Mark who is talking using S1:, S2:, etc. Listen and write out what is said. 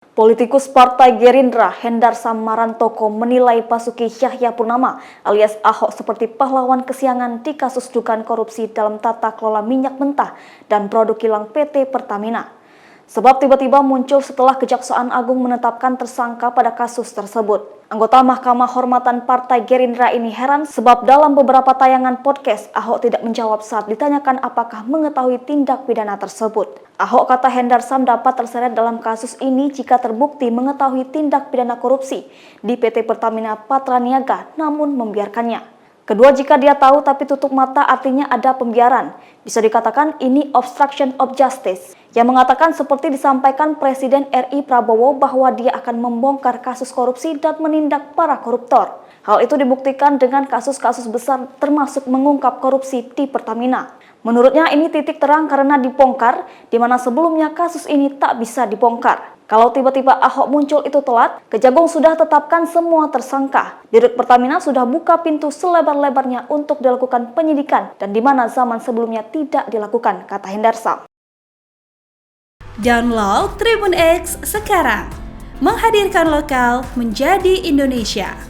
S1: Politikus Partai Gerindra Hendar Sammarantoko menilai Basuki Cahayapurnama alias Ahok seperti pahlawan kesiangan di kasus dugaan korupsi dalam tata kelola minyak mentah dan produk kilang PT Pertamina. Sebab tiba-tiba muncul setelah Kejaksaan Agung menetapkan tersangka pada kasus tersebut. Anggota Mahkamah Hormatan Partai Gerindra ini heran sebab dalam beberapa tayangan podcast, Ahok tidak menjawab saat ditanyakan apakah mengetahui tindak pidana tersebut. Ahok, kata Hendar Sam, dapat terseret dalam kasus ini jika terbukti mengetahui tindak pidana korupsi di PT Pertamina Patraniaga namun membiarkannya. Kedua, jika dia tahu tapi tutup mata artinya ada pembiaran. Bisa dikatakan ini obstruction of justice, yang mengatakan seperti disampaikan Presiden RI Prabowo bahwa dia akan membongkar kasus korupsi dan menindak para koruptor. Hal itu dibuktikan dengan kasus-kasus besar termasuk mengungkap korupsi di Pertamina. Menurutnya ini titik terang karena dibongkar, di mana sebelumnya kasus ini tak bisa dibongkar. Kalau tiba-tiba Ahok muncul itu telat, Kejagung sudah tetapkan semua tersangka. Dirut Pertamina sudah buka pintu selebar-lebarnya untuk dilakukan penyidikan dan di mana zaman sebelumnya tidak dilakukan, kata Hendar Sam.
S2: Download Tribun X sekarang, menghadirkan lokal menjadi Indonesia.